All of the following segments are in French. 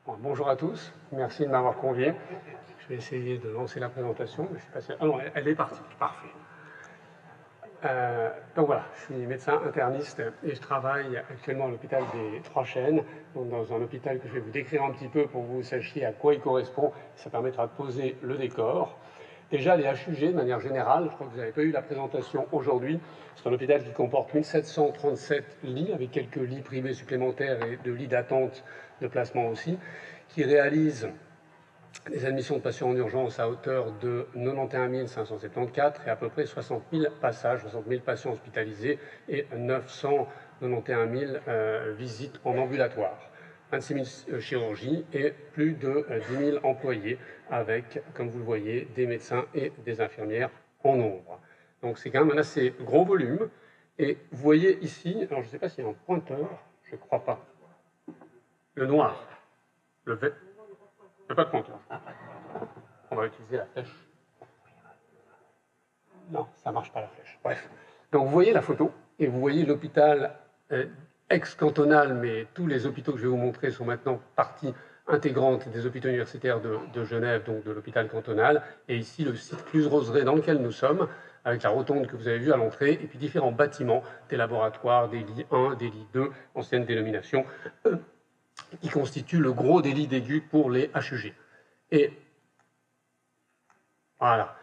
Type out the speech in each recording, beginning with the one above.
Bon, bonjour à tous, merci de m'avoir convié. Je vais essayer de lancer la présentation, mais je sais pas si... Ah non, elle est partie, parfait. Donc voilà, je suis médecin interniste et je travaille actuellement à l'hôpital des Trois Chênes, donc dans un hôpital que je vais vous décrire un petit peu pour que vous sachiez à quoi il correspond. Ça permettra de poser le décor. Déjà, les HUG, de manière générale, je crois que vous n'avez pas eu la présentation aujourd'hui. C'est un hôpital qui comporte 1737 lits, avec quelques lits privés supplémentaires et de lits d'attente de placement aussi, qui réalise des admissions de patients en urgence à hauteur de 91 574 et à peu près 60 000 passages, 60 000 patients hospitalisés et 991 000 visites en ambulatoire. 26 000 chirurgies et plus de 10 000 employés avec, comme vous le voyez, des médecins et des infirmières en nombre. Donc c'est quand même un assez gros volume. Et vous voyez ici, alors je ne sais pas s'il y a un pointeur, je ne crois pas, le noir, le vert, il n'y a pas de pointeur. On va utiliser la flèche. Non, ça ne marche pas la flèche. Bref. Donc vous voyez la photo et vous voyez l'hôpital ex-cantonal, mais tous les hôpitaux que je vais vous montrer sont maintenant partie intégrante des hôpitaux universitaires de Genève, donc de l'hôpital cantonal. Et ici, le site Cluse-Roseraie dans lequel nous sommes, avec la rotonde que vous avez vue à l'entrée, et puis différents bâtiments, des laboratoires, des lits 1, des lits 2, ancienne dénomination, qui constituent le gros des lits d'aigus pour les HUG. Et voilà.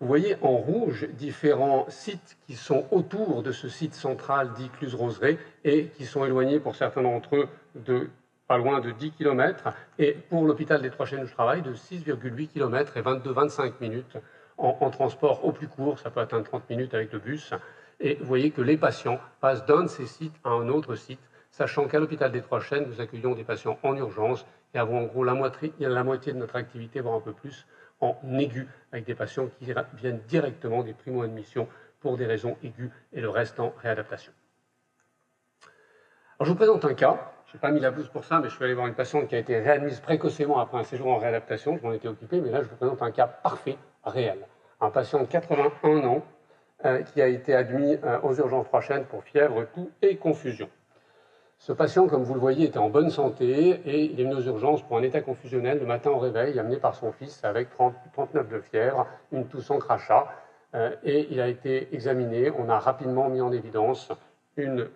Vous voyez en rouge différents sites qui sont autour de ce site central dit Cluse-Roseraie et qui sont éloignés pour certains d'entre eux de pas loin de 10 km et pour l'hôpital des Trois Chênes où je travaille de 6,8 km et 22-25 minutes en transport au plus court, ça peut atteindre 30 minutes avec le bus. Et vous voyez que les patients passent d'un de ces sites à un autre site, sachant qu'à l'hôpital des Trois Chênes, nous accueillons des patients en urgence et avons en gros la moitié de notre activité, voire un peu plus, en aigu, avec des patients qui viennent directement des primo-admissions pour des raisons aiguës et le reste en réadaptation. Alors je vous présente un cas, je n'ai pas mis la blouse pour ça, mais je suis allé voir une patiente qui a été réadmise précocement après un séjour en réadaptation, je m'en étais occupé, mais là je vous présente un cas parfait, réel. Un patient de 81 ans qui a été admis aux urgences Trois Chênes pour fièvre, toux et confusion. Ce patient, comme vous le voyez, était en bonne santé et il est venu aux urgences pour un état confusionnel le matin au réveil, amené par son fils avec 39 de fièvre, une toux sans crachat. Et il a été examiné. On a rapidement mis en évidence une...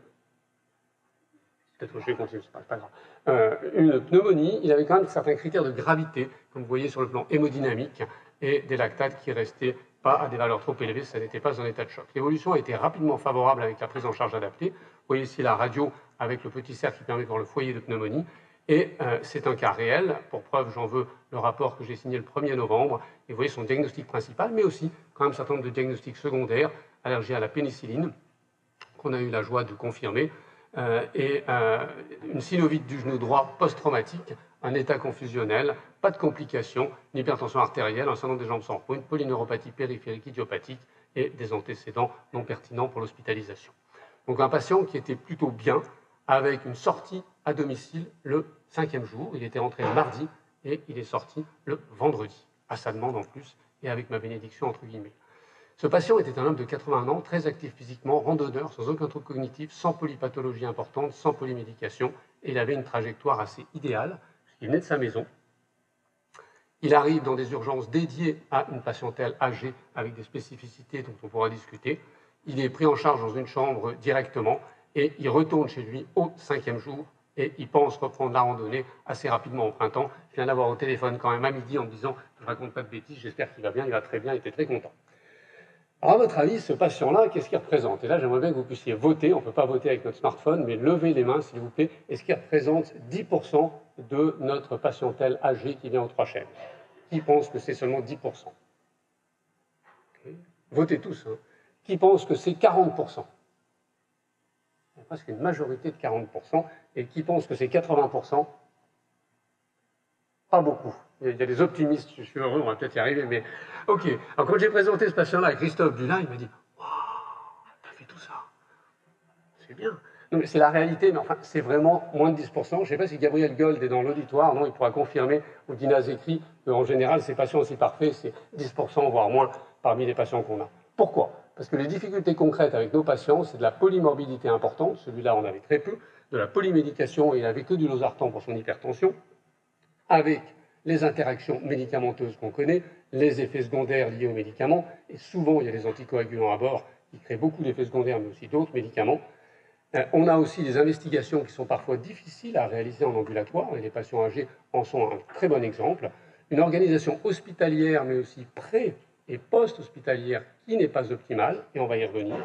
Peut-être que je vais continuer, c'est pas grave. Une pneumonie. Il avait quand même certains critères de gravité, comme vous voyez sur le plan hémodynamique, et des lactates qui restaient pas à des valeurs trop élevées, ça n'était pas un état de choc. L'évolution a été rapidement favorable avec la prise en charge adaptée. Vous voyez ici la radio avec le petit cercle qui permet de voir le foyer de pneumonie. Et c'est un cas réel. Pour preuve, j'en veux le rapport que j'ai signé le 1er novembre. Et vous voyez son diagnostic principal, mais aussi quand même un certain nombre de diagnostics secondaires, allergie à la pénicilline, qu'on a eu la joie de confirmer, et une synovite du genou droit post-traumatique, un état confusionnel, pas de complications, une hypertension artérielle, un syndrome des jambes sans repos, une polyneuropathie périphérique idiopathique et des antécédents non pertinents pour l'hospitalisation. Donc un patient qui était plutôt bien, avec une sortie à domicile le 5e jour. Il était rentré le mardi et il est sorti le vendredi, à sa demande en plus, et avec ma bénédiction entre guillemets. Ce patient était un homme de 81 ans, très actif physiquement, randonneur, sans aucun trouble cognitif, sans polypathologie importante, sans polymédication, et il avait une trajectoire assez idéale. Il venait de sa maison. Il arrive dans des urgences dédiées à une patientèle âgée avec des spécificités dont on pourra discuter. Il est pris en charge dans une chambre directement et il retourne chez lui au 5e jour et il pense reprendre la randonnée assez rapidement au printemps. Je viens d'avoir au téléphone quand même à midi en me disant « je ne raconte pas de bêtises, j'espère qu'il va bien, il va très bien, il était très content ». Alors à votre avis, ce patient-là, qu'est-ce qu'il représente? Et là, j'aimerais bien que vous puissiez voter, on ne peut pas voter avec notre smartphone, mais levez les mains s'il vous plaît. Est-ce qu'il représente 10% de notre patientèle âgée qui vient aux Trois Chênes? Qui pense que c'est seulement 10%? Okay. Votez tous. Hein. Qui pense que c'est 40%? Il y a presque une majorité de 40%. Et qui pense que c'est 80%? Pas beaucoup. Il y a des optimistes, je suis heureux, on va peut-être y arriver, mais ok. Alors quand j'ai présenté ce patient-là à Christophe Dulin, il m'a dit « Waouh, t'as fait tout ça, c'est bien ». Non mais c'est la réalité, mais enfin c'est vraiment moins de 10%. Je ne sais pas si Gabriel Gold est dans l'auditoire, non, il pourra confirmer, ou Dina Zekri, qu'en général ces patients aussi parfaits, c'est 10% voire moins parmi les patients qu'on a. Pourquoi? Parce que les difficultés concrètes avec nos patients, c'est de la polymorbidité importante, celui-là on avait très peu, de la polymédication, et il n'avait que du losartan pour son hypertension, avec les interactions médicamenteuses qu'on connaît, les effets secondaires liés aux médicaments, et souvent il y a des anticoagulants à bord qui créent beaucoup d'effets secondaires, mais aussi d'autres médicaments. On a aussi des investigations qui sont parfois difficiles à réaliser en ambulatoire, et les patients âgés en sont un très bon exemple. Une organisation hospitalière, mais aussi pré- et post-hospitalière qui n'est pas optimale, et on va y revenir.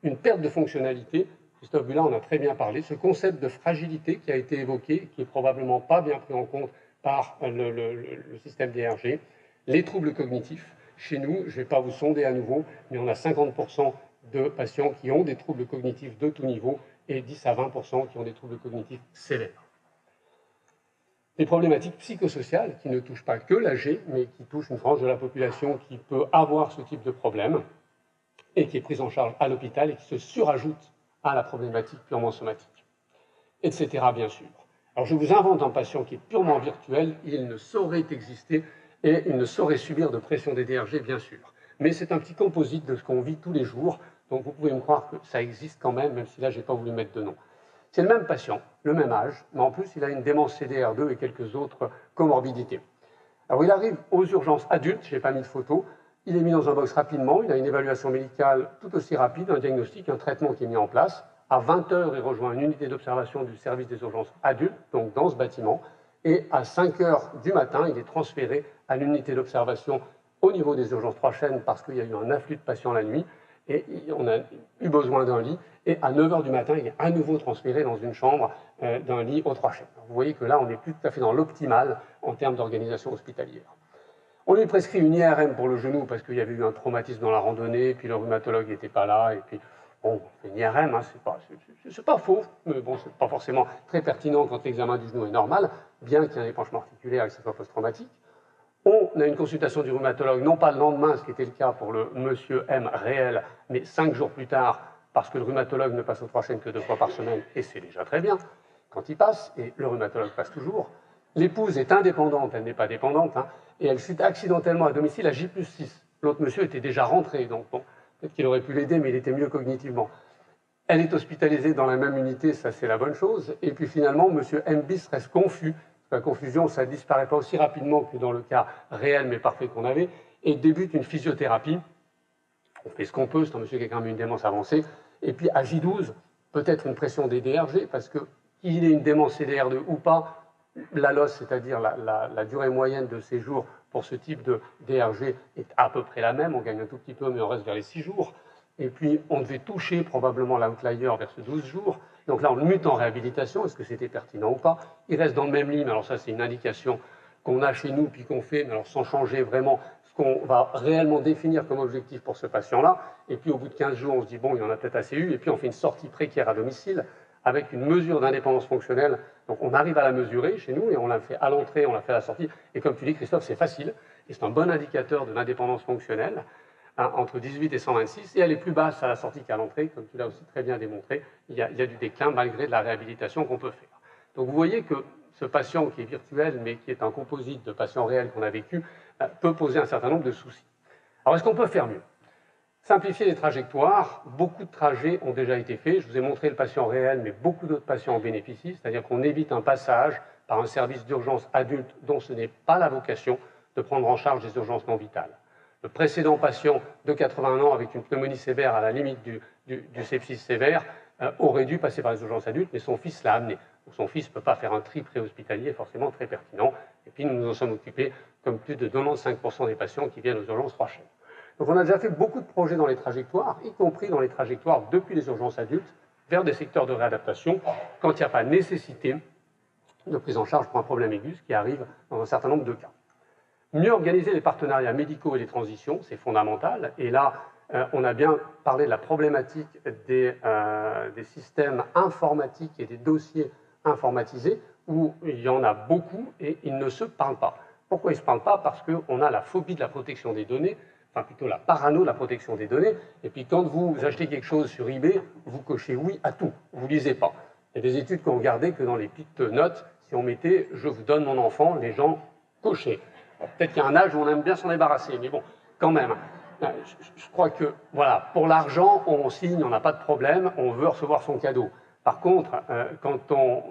Une perte de fonctionnalité, Christophe Bulin en a très bien parlé, ce concept de fragilité qui a été évoqué, qui n'est probablement pas bien pris en compte par le système DRG, les troubles cognitifs. Chez nous, je ne vais pas vous sonder à nouveau, mais on a 50% de patients qui ont des troubles cognitifs de tout niveau et 10 à 20% qui ont des troubles cognitifs sévères. Des problématiques psychosociales qui ne touchent pas que l'âgé, mais qui touchent une frange de la population qui peut avoir ce type de problème et qui est prise en charge à l'hôpital et qui se surajoute à la problématique purement somatique, etc. bien sûr. Alors je vous invente un patient qui est purement virtuel, il ne saurait exister et il ne saurait subir de pression des DRG, bien sûr. Mais c'est un petit composite de ce qu'on vit tous les jours, donc vous pouvez me croire que ça existe quand même si là je n'ai pas voulu mettre de nom. C'est le même patient, le même âge, mais en plus il a une démence CDR2 et quelques autres comorbidités. Alors il arrive aux urgences adultes, je n'ai pas mis de photo, il est mis dans un box rapidement, il a une évaluation médicale tout aussi rapide, un diagnostic, un traitement qui est mis en place. À 20 h, il rejoint une unité d'observation du service des urgences adultes, donc dans ce bâtiment. Et à 5 h du matin, il est transféré à l'unité d'observation au niveau des urgences 3 chaînes parce qu'il y a eu un afflux de patients la nuit et on a eu besoin d'un lit. Et à 9 h du matin, il est à nouveau transféré dans une chambre d'un lit aux 3 chaînes. Vous voyez que là, on n'est plus tout à fait dans l'optimal en termes d'organisation hospitalière. On lui prescrit une IRM pour le genou parce qu'il y avait eu un traumatisme dans la randonnée, puis le rhumatologue n'était pas là, et puis bon, une IRM, hein, c'est pas faux, mais bon, c'est pas forcément très pertinent quand l'examen du genou est normal, bien qu'il y ait un épanchement articulaire et que ce soit post-traumatique. On a une consultation du rhumatologue, non pas le lendemain, ce qui était le cas pour le monsieur M réel, mais 5 jours plus tard, parce que le rhumatologue ne passe aux 3 chaînes que 2 fois par semaine, et c'est déjà très bien quand il passe, et le rhumatologue passe toujours. L'épouse est indépendante, elle n'est pas dépendante, hein, et elle chute accidentellement à domicile à J+6. L'autre monsieur était déjà rentré, donc bon, peut-être qu'il aurait pu l'aider, mais il était mieux cognitivement. Elle est hospitalisée dans la même unité, ça c'est la bonne chose. Et puis finalement, monsieur M bis reste confus. La confusion, ça ne disparaît pas aussi rapidement que dans le cas réel mais parfait qu'on avait, et débute une physiothérapie. On fait ce qu'on peut, c'est un monsieur qui a quand même une démence avancée. Et puis à J12, peut-être une pression des DRG, parce que qu'il ait une démence CDR2 ou pas, la LOS, c'est-à-dire la durée moyenne de séjour pour ce type de DRG est à peu près la même. On gagne un tout petit peu, mais on reste vers les 6 jours. Et puis, on devait toucher probablement l'outlier vers ce 12 jours. Donc là, on le mute en réhabilitation. Est-ce que c'était pertinent ou pas? Il reste dans le même lit, mais alors ça, c'est une indication qu'on a chez nous, puis qu'on fait, mais alors sans changer vraiment ce qu'on va réellement définir comme objectif pour ce patient-là. Et puis, au bout de 15 jours, on se dit, bon, il en a peut-être assez eu. Et puis, on fait une sortie précaire à domicile avec une mesure d'indépendance fonctionnelle. Donc, on arrive à la mesurer chez nous et on l'a fait à l'entrée, on l'a fait à la sortie. Et comme tu dis, Christophe, c'est facile. Et c'est un bon indicateur de l'indépendance fonctionnelle. Entre 18 et 126, et elle est plus basse à la sortie qu'à l'entrée, comme tu l'as aussi très bien démontré, il y a du déclin malgré de la réhabilitation qu'on peut faire. Donc vous voyez que ce patient qui est virtuel, mais qui est un composite de patients réels qu'on a vécu, peut poser un certain nombre de soucis. Alors est-ce qu'on peut faire mieux? Simplifier les trajectoires, beaucoup de trajets ont déjà été faits, je vous ai montré le patient réel, mais beaucoup d'autres patients en bénéficient, c'est-à-dire qu'on évite un passage par un service d'urgence adulte dont ce n'est pas la vocation de prendre en charge les urgences non vitales. Le précédent patient de 81 ans avec une pneumonie sévère à la limite du sepsis sévère aurait dû passer par les urgences adultes, mais son fils l'a amené. Donc son fils ne peut pas faire un tri préhospitalier forcément très pertinent. Et puis nous nous en sommes occupés comme plus de 95% des patients qui viennent aux urgences 3 chaînes. Donc on a déjà fait beaucoup de projets dans les trajectoires, y compris dans les trajectoires depuis les urgences adultes vers des secteurs de réadaptation, quand il n'y a pas nécessité de prise en charge pour un problème aigu, ce qui arrive dans un certain nombre de cas. Mieux organiser les partenariats médicaux et les transitions, c'est fondamental. Et là, on a bien parlé de la problématique des systèmes informatiques et des dossiers informatisés, où il y en a beaucoup et ils ne se parlent pas. Pourquoi ils ne se parlent pas? Parce qu'on a la phobie de la protection des données, enfin plutôt la parano de la protection des données. Et puis quand vous achetez quelque chose sur eBay, vous cochez oui à tout, vous ne lisez pas. Il y a des études qui ont regardé que dans les petites notes, si on mettait « je vous donne mon enfant », les gens cochaient. Peut-être qu'il y a un âge où on aime bien s'en débarrasser, mais bon, quand même. Je crois que, voilà, pour l'argent, on signe, on n'a pas de problème, on veut recevoir son cadeau. Par contre, quand on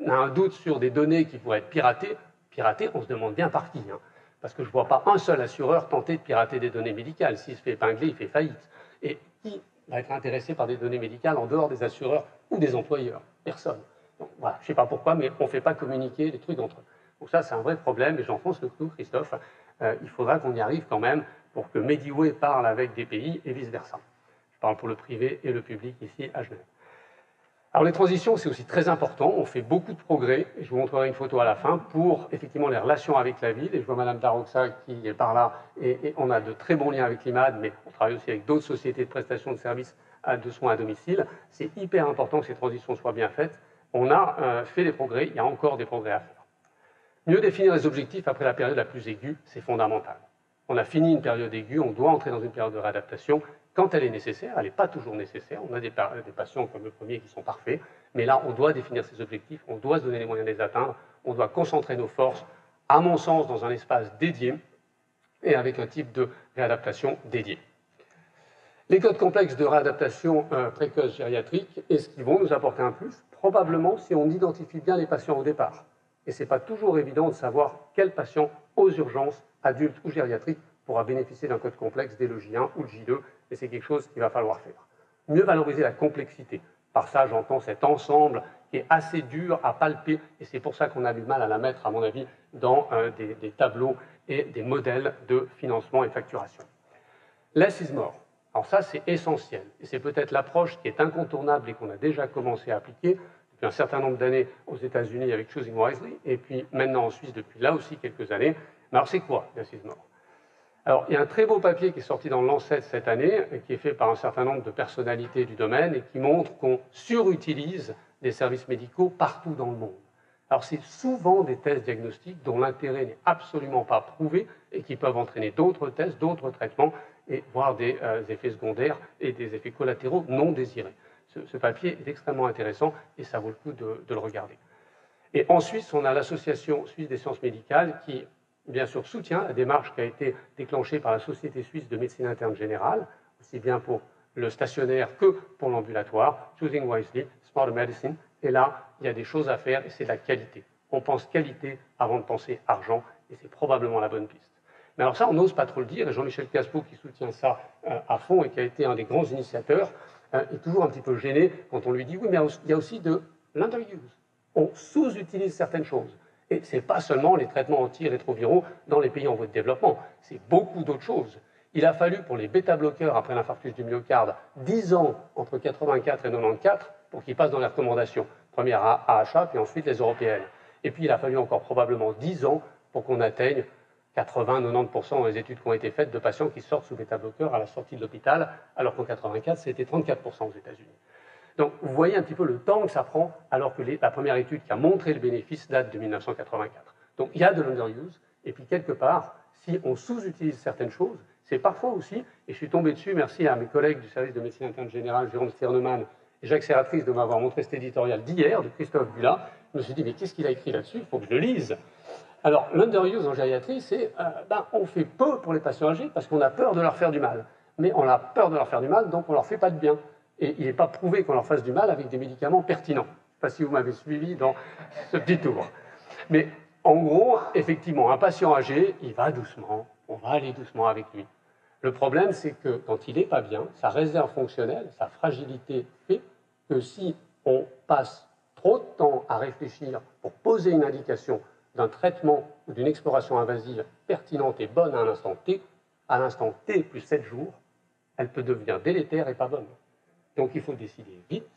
a un doute sur des données qui pourraient être piratées pirater, on se demande bien par qui. Hein, parce que je ne vois pas un seul assureur tenter de pirater des données médicales. S'il se fait épingler, il fait faillite. Et qui va être intéressé par des données médicales en dehors des assureurs ou des employeurs? Personne. Donc, voilà, je ne sais pas pourquoi, mais on ne fait pas communiquer les trucs entre eux. Donc ça, c'est un vrai problème, et j'enfonce le clou, Christophe. Il faudra qu'on y arrive quand même pour que Mediway parle avec des pays et vice-versa. Je parle pour le privé et le public ici à Genève. Alors les transitions, c'est aussi très important. On fait beaucoup de progrès. Et je vous montrerai une photo à la fin pour effectivement les relations avec la ville. Et je vois Madame Daroxa qui est par là. Et on a de très bons liens avec l'IMAD, mais on travaille aussi avec d'autres sociétés de prestation de services de soins à domicile. C'est hyper important que ces transitions soient bien faites. On a fait des progrès. Il y a encore des progrès à faire. Mieux définir les objectifs après la période la plus aiguë, c'est fondamental. On a fini une période aiguë, on doit entrer dans une période de réadaptation quand elle est nécessaire. Elle n'est pas toujours nécessaire. On a des patients comme le premier qui sont parfaits, mais là, on doit définir ces objectifs, on doit se donner les moyens de les atteindre, on doit concentrer nos forces, à mon sens, dans un espace dédié et avec un type de réadaptation dédié. Les codes complexes de réadaptation précoce gériatrique, est-ce qu'ils vont nous apporter un plus? Probablement si on identifie bien les patients au départ. Et ce n'est pas toujours évident de savoir quel patient aux urgences, adulte ou gériatrique, pourra bénéficier d'un code complexe dès le J1 ou le J2, et c'est quelque chose qu'il va falloir faire. Mieux valoriser la complexité. Par ça, j'entends cet ensemble qui est assez dur à palper, et c'est pour ça qu'on a du mal à la mettre, à mon avis, dans des tableaux et des modèles de financement et facturation. Less is more. Alors ça, c'est essentiel, et c'est peut-être l'approche qui est incontournable et qu'on a déjà commencé à appliquer depuis un certain nombre d'années aux États-Unis avec Choosing Wisely, et puis maintenant en Suisse depuis là aussi quelques années. Mais alors c'est quoi, Less is more? Alors, il y a un très beau papier qui est sorti dans Lancet cette année, qui est fait par un certain nombre de personnalités du domaine et qui montre qu'on surutilise des services médicaux partout dans le monde. Alors, c'est souvent des tests diagnostiques dont l'intérêt n'est absolument pas prouvé et qui peuvent entraîner d'autres tests, d'autres traitements, et voire des effets secondaires et des effets collatéraux non désirés. Ce papier est extrêmement intéressant et ça vaut le coup de le regarder. Et en Suisse, on a l'Association suisse des sciences médicales qui, bien sûr, soutient la démarche qui a été déclenchée par la Société suisse de médecine interne générale, aussi bien pour le stationnaire que pour l'ambulatoire, Choosing Wisely, Smart Medicine. Et là, il y a des choses à faire et c'est de la qualité. On pense qualité avant de penser argent et c'est probablement la bonne piste. Mais alors ça, on n'ose pas trop le dire et Jean-Michel Caspeau, qui soutient ça à fond et qui a été un des grands initiateurs, est toujours un petit peu gêné quand on lui dit « oui, mais il y a aussi de l'underuse ». On sous-utilise certaines choses. Et ce n'est pas seulement les traitements antirétroviraux dans les pays en voie de développement, c'est beaucoup d'autres choses. Il a fallu pour les bêta-bloqueurs après l'infarctus du myocarde 10 ans entre 84 et 94 pour qu'ils passent dans les recommandations. Première AHA, puis ensuite les européennes. Et puis il a fallu encore probablement 10 ans pour qu'on atteigne 80-90% dans les études qui ont été faites de patients qui sortent sous bêta-bloqueurs à la sortie de l'hôpital, alors qu'en 84, c'était 34% aux États-Unis. Donc, vous voyez un petit peu le temps que ça prend, alors que la première étude qui a montré le bénéfice date de 1984. Donc, il y a de l'underuse, et puis quelque part, si on sous-utilise certaines choses, c'est parfois aussi, et je suis tombé dessus, merci à mes collègues du service de médecine interne générale, Jérôme Stiernemann et Jacques Serratrice, de m'avoir montré cet éditorial d'hier, de Christophe Bulat. Je me suis dit, mais qu'est-ce qu'il a écrit là-dessus? Il faut que je le lise. Alors, l'underuse en gériatrie, c'est on fait peu pour les patients âgés parce qu'on a peur de leur faire du mal. Mais on a peur de leur faire du mal, donc on ne leur fait pas de bien. Et il n'est pas prouvé qu'on leur fasse du mal avec des médicaments pertinents. Je ne sais pas si vous m'avez suivi dans ce petit tour. Mais en gros, effectivement, un patient âgé, il va doucement, on va aller doucement avec lui. Le problème, c'est que quand il n'est pas bien, sa réserve fonctionnelle, sa fragilité fait que si on passe trop de temps à réfléchir pour poser une indication d'un traitement ou d'une exploration invasive pertinente et bonne à l'instant T plus 7 jours, elle peut devenir délétère et pas bonne. Donc il faut décider vite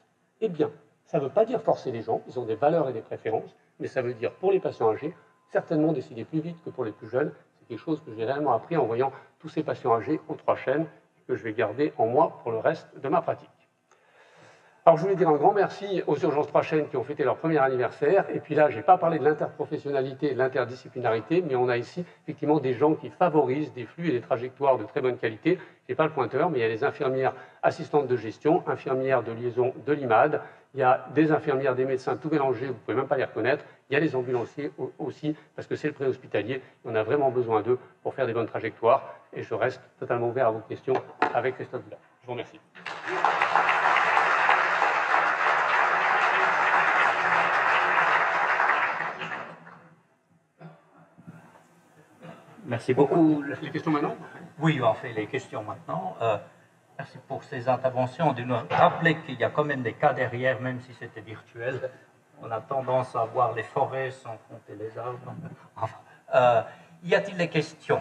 et bien. Ça ne veut pas dire forcer les gens, ils ont des valeurs et des préférences, mais ça veut dire pour les patients âgés, certainement décider plus vite que pour les plus jeunes. C'est quelque chose que j'ai réellement appris en voyant tous ces patients âgés aux 3 chaînes et que je vais garder en moi pour le reste de ma pratique. Alors, je voulais dire un grand merci aux urgences 3 chaînes qui ont fêté leur premier anniversaire. Et puis là, je n'ai pas parlé de l'interprofessionnalité et de l'interdisciplinarité, mais on a ici effectivement des gens qui favorisent des flux et des trajectoires de très bonne qualité. Je n'ai pas le pointeur, mais il y a les infirmières assistantes de gestion, infirmières de liaison de l'IMAD, il y a des infirmières, des médecins, tout mélangé, vous ne pouvez même pas les reconnaître. Il y a les ambulanciers aussi, parce que c'est le préhospitalier. On a vraiment besoin d'eux pour faire des bonnes trajectoires. Et je reste totalement ouvert à vos questions avec Christophe Bulat. Je vous remercie. Merci beaucoup. Les questions maintenant? Oui, on fait les questions maintenant. Merci pour ces interventions, de nous rappeler qu'il y a quand même des cas derrière, même si c'était virtuel. On a tendance à voir les forêts sans compter les arbres. Enfin, y a-t-il des questions?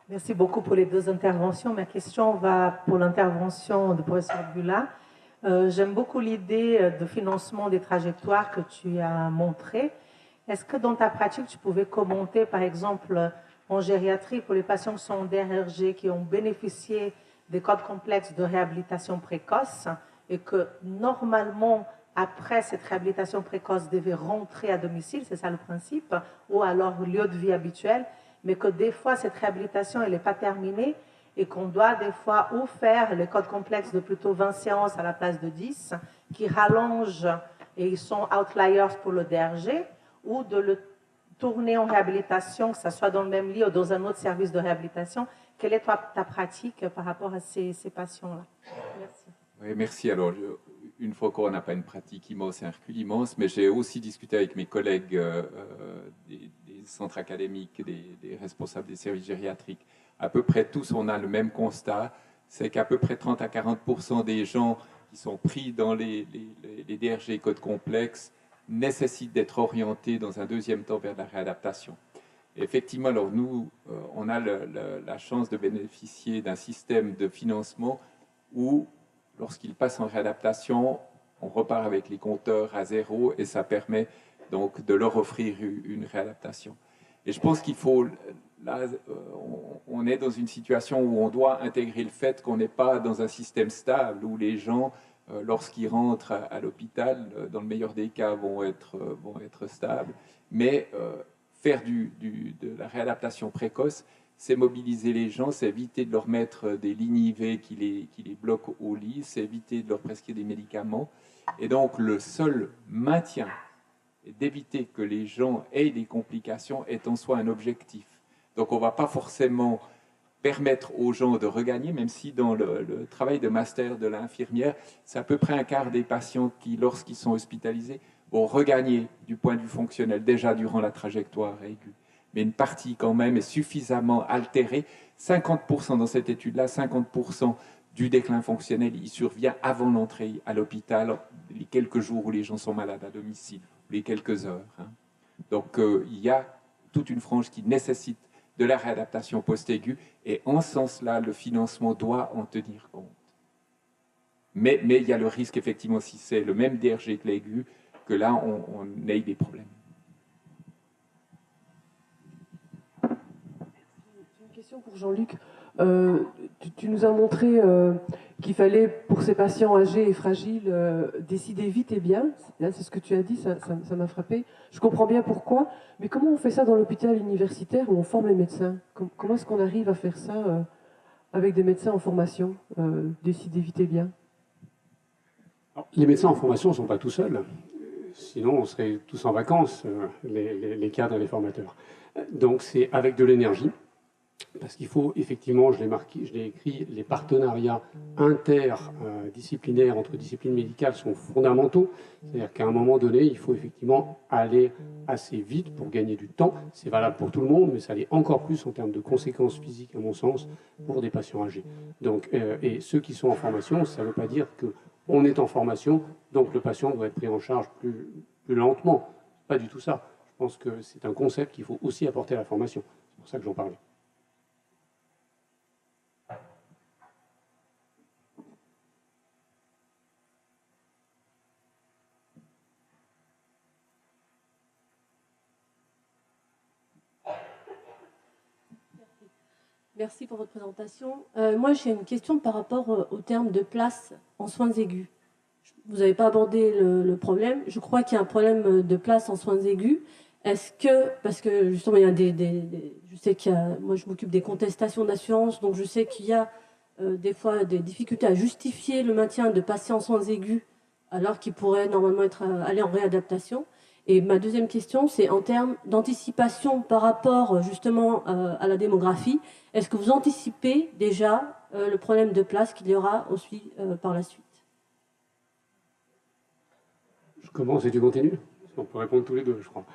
Merci beaucoup pour les deux interventions. Ma question va pour l'intervention du professeur Bula. J'aime beaucoup l'idée de financement des trajectoires que tu as montrées. Est-ce que dans ta pratique, tu pouvais commenter, par exemple, en gériatrie, pour les patients qui sont en DRG, qui ont bénéficié des codes complexes de réhabilitation précoce et que normalement, après cette réhabilitation précoce, devaient rentrer à domicile, c'est ça le principe, ou alors lieu de vie habituel, mais que des fois, cette réhabilitation, elle n'est pas terminée et qu'on doit des fois ou faire les codes complexes de plutôt 20 séances à la place de 10, qui rallongent et ils sont outliers pour le DRG, ou de le tourner en réhabilitation, que ce soit dans le même lit ou dans un autre service de réhabilitation. Quelle est ta pratique par rapport à ces patients-là? Merci. Oui, merci. Alors, une fois qu'on n'a pas une pratique immense et un recul immense, mais j'ai aussi discuté avec mes collègues des centres académiques, des responsables des services gériatriques. À peu près tous, on a le même constat, c'est qu'à peu près 30 à 40% des gens qui sont pris dans les DRG codes complexes nécessitent d'être orientés dans un deuxième temps vers la réadaptation. Et effectivement, alors nous, on a la chance de bénéficier d'un système de financement où, lorsqu'ils passent en réadaptation, on repart avec les compteurs à zéro et ça permet donc de leur offrir une réadaptation. Et je pense qu'il faut, là, on est dans une situation où on doit intégrer le fait qu'on n'est pas dans un système stable, où les gens, lorsqu'ils rentrent à l'hôpital, dans le meilleur des cas, vont être stables, mais faire de la réadaptation précoce, c'est mobiliser les gens, c'est éviter de leur mettre des lignes IV qui les bloquent au lit, c'est éviter de leur prescrire des médicaments. Et donc, le seul maintien et d'éviter que les gens aient des complications est en soi un objectif. Donc, on ne va pas forcément permettre aux gens de regagner, même si dans le travail de master de l'infirmière, c'est à peu près un quart des patients qui, lorsqu'ils sont hospitalisés, vont regagner du point de vue fonctionnel déjà durant la trajectoire aiguë. Mais une partie quand même est suffisamment altérée. 50% dans cette étude-là, 50% du déclin fonctionnel, il survient avant l'entrée à l'hôpital, les quelques jours où les gens sont malades à domicile, les quelques heures. Donc il y a toute une frange qui nécessite de la réadaptation post-aiguë, et en ce sens-là, le financement doit en tenir compte. Mais il y a le risque, effectivement, si c'est le même DRG que l'aigu, que là, on ait des problèmes. Une question pour Jean-Luc. Tu nous as montré qu'il fallait, pour ces patients âgés et fragiles, décider vite et bien. C'est ce que tu as dit, ça m'a frappé. Je comprends bien pourquoi, mais comment on fait ça dans l'hôpital universitaire où on forme les médecins? Comment est-ce qu'on arrive à faire ça avec des médecins en formation, décider vite et bien? Alors, les médecins en formation ne sont pas tout seuls. Sinon, on serait tous en vacances, les cadres et les formateurs. Donc, c'est avec de l'énergie. Parce qu'il faut effectivement, je l'ai écrit, les partenariats interdisciplinaires entre disciplines médicales sont fondamentaux. C'est-à-dire qu'à un moment donné, il faut effectivement aller assez vite pour gagner du temps. C'est valable pour tout le monde, mais ça l'est encore plus en termes de conséquences physiques, à mon sens, pour des patients âgés. Donc, et ceux qui sont en formation, ça ne veut pas dire qu'on est en formation, donc le patient doit être pris en charge plus lentement. Pas du tout ça. Je pense que c'est un concept qu'il faut aussi apporter à la formation. C'est pour ça que j'en parlais. Merci pour votre présentation. Moi, j'ai une question par rapport au terme de place en soins aigus. Vous n'avez pas abordé le problème. Je crois qu'il y a un problème de place en soins aigus. Est-ce que, parce que justement, il y a je sais qu'il y a, moi je m'occupe des contestations d'assurance, donc je sais qu'il y a des fois des difficultés à justifier le maintien de patients en soins aigus alors qu'ils pourraient normalement aller en réadaptation. Et ma deuxième question, c'est en termes d'anticipation par rapport justement à la démographie. Est-ce que vous anticipez déjà le problème de place qu'il y aura aussi par la suite? Je commence et tu continues? On peut répondre tous les deux, je crois.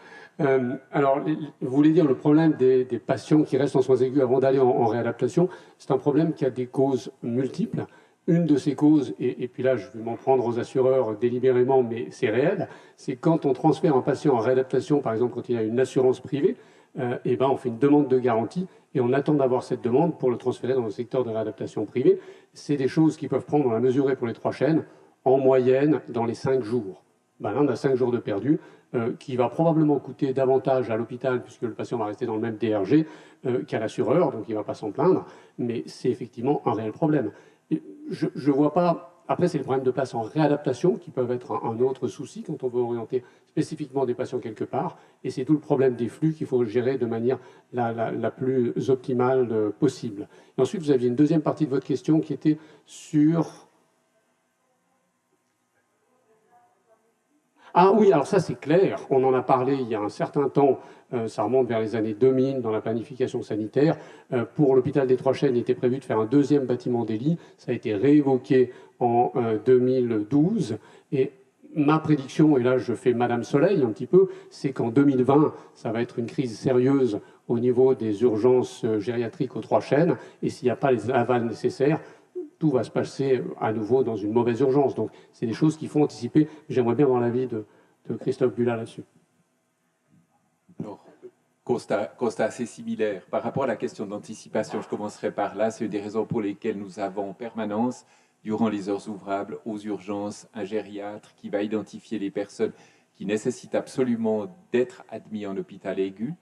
Alors, vous voulez dire le problème des patients qui restent en soins aigus avant d'aller en réadaptation, c'est un problème qui a des causes multiples. Une de ces causes, et puis là je vais m'en prendre aux assureurs délibérément, mais c'est réel, c'est quand on transfère un patient en réadaptation, par exemple quand il y a une assurance privée, et ben on fait une demande de garantie et on attend d'avoir cette demande pour le transférer dans le secteur de réadaptation privée. C'est des choses qui peuvent prendre, on l'a mesuré pour les 3 chaînes, en moyenne dans les 5 jours. Ben là on a 5 jours de perdu, qui va probablement coûter davantage à l'hôpital, puisque le patient va rester dans le même DRG, qu'à l'assureur, donc il ne va pas s'en plaindre, mais c'est effectivement un réel problème. Je ne vois pas. Après, c'est le problème de place en réadaptation qui peuvent être un autre souci quand on veut orienter spécifiquement des patients quelque part. Et c'est tout le problème des flux qu'il faut gérer de manière la plus optimale possible. Et ensuite, vous aviez une deuxième partie de votre question qui était sur. Ah oui, alors ça c'est clair, on en a parlé il y a un certain temps, ça remonte vers les années 2000 dans la planification sanitaire. Pour l'hôpital des Trois-Chênes, il était prévu de faire un deuxième bâtiment des lits, ça a été réévoqué en 2012 et ma prédiction, et là je fais Madame Soleil un petit peu, c'est qu'en 2020, ça va être une crise sérieuse au niveau des urgences gériatriques aux Trois-Chênes et s'il n'y a pas les avals nécessaires, tout va se passer à nouveau dans une mauvaise urgence. Donc, c'est des choses qu'il faut anticiper. J'aimerais bien avoir l'avis de Christophe Bula là-dessus. Alors, constat assez similaire. Par rapport à la question d'anticipation, je commencerai par là. C'est une des raisons pour lesquelles nous avons en permanence, durant les heures ouvrables, aux urgences, un gériatre qui va identifier les personnes qui nécessitent absolument d'être admis en hôpital aigu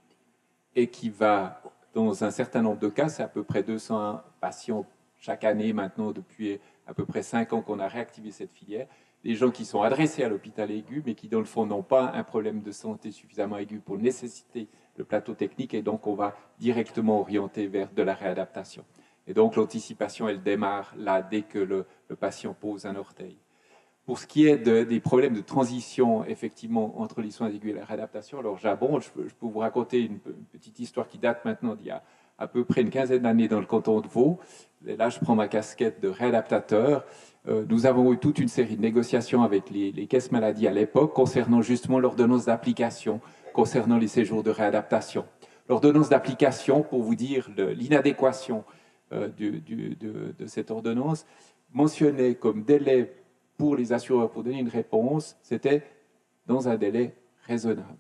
et qui va, dans un certain nombre de cas, c'est à peu près 200 patients chaque année maintenant, depuis à peu près 5 ans qu'on a réactivé cette filière, des gens qui sont adressés à l'hôpital aigu, mais qui dans le fond n'ont pas un problème de santé suffisamment aigu pour nécessiter le plateau technique, et donc on va directement orienter vers de la réadaptation. Et donc l'anticipation, elle démarre là, dès que le patient pose un orteil. Pour ce qui est des problèmes de transition, effectivement, entre les soins aigus et la réadaptation, alors j'abonde, je peux vous raconter une petite histoire qui date maintenant d'il y a à peu près une quinzaine d'années dans le canton de Vaud. Et là, je prends ma casquette de réadaptateur. Nous avons eu toute une série de négociations avec les caisses maladies à l'époque concernant justement l'ordonnance d'application, concernant les séjours de réadaptation. L'ordonnance d'application, pour vous dire l'inadéquation de cette ordonnance, mentionnait comme délai pour les assureurs pour donner une réponse, c'était dans un délai raisonnable.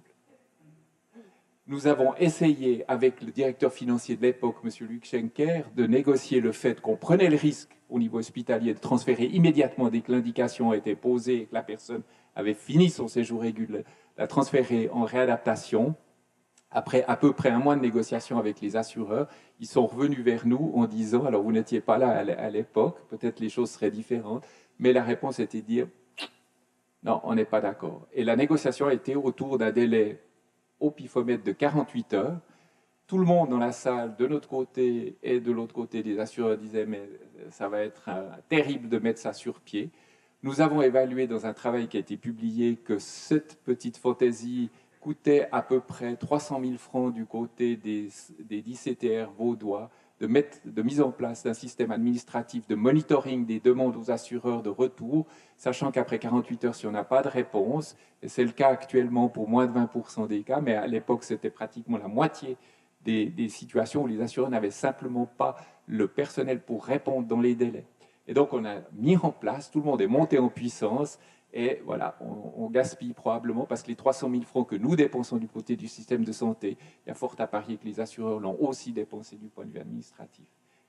Nous avons essayé, avec le directeur financier de l'époque, M. Luc Schenker, de négocier le fait qu'on prenait le risque au niveau hospitalier de transférer immédiatement dès que l'indication a été posée et que la personne avait fini son séjour régulier, la transférer en réadaptation. Après à peu près un mois de négociation avec les assureurs, ils sont revenus vers nous en disant, alors vous n'étiez pas là à l'époque, peut-être les choses seraient différentes, mais la réponse était de dire, non, on n'est pas d'accord. Et la négociation a été autour d'un délai au pifomètre de 48 heures. Tout le monde dans la salle, de notre côté et de l'autre côté des assureurs, disait mais ça va être terrible de mettre ça sur pied. Nous avons évalué dans un travail qui a été publié que cette petite fantaisie coûtait à peu près 300 000 francs du côté des 10 CTR vaudois, de mise en place d'un système administratif de monitoring des demandes aux assureurs de retour, sachant qu'après 48 heures, si on n'a pas de réponse, et c'est le cas actuellement pour moins de 20% des cas, mais à l'époque, c'était pratiquement la moitié des situations où les assureurs n'avaient simplement pas le personnel pour répondre dans les délais. Et donc, on a mis en place, tout le monde est monté en puissance, et voilà, on gaspille probablement parce que les 300 000 francs que nous dépensons du côté du système de santé, il y a fort à parier que les assureurs l'ont aussi dépensé du point de vue administratif.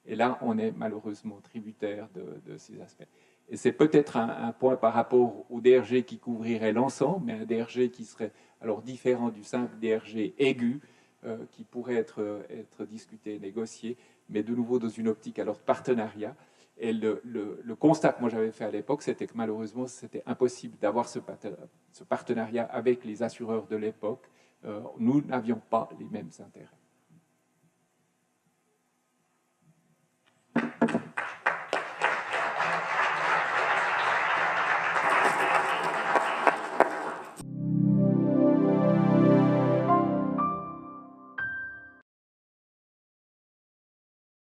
Et là, on est malheureusement tributaire de ces aspects. Et c'est peut-être un point par rapport au DRG qui couvrirait l'ensemble, mais un DRG qui serait alors différent du simple DRG aigu, qui pourrait être discuté, négocié, mais de nouveau dans une optique alors de partenariat. Et le constat que moi j'avais fait à l'époque, c'était que malheureusement, c'était impossible d'avoir ce partenariat avec les assureurs de l'époque. Nous n'avions pas les mêmes intérêts.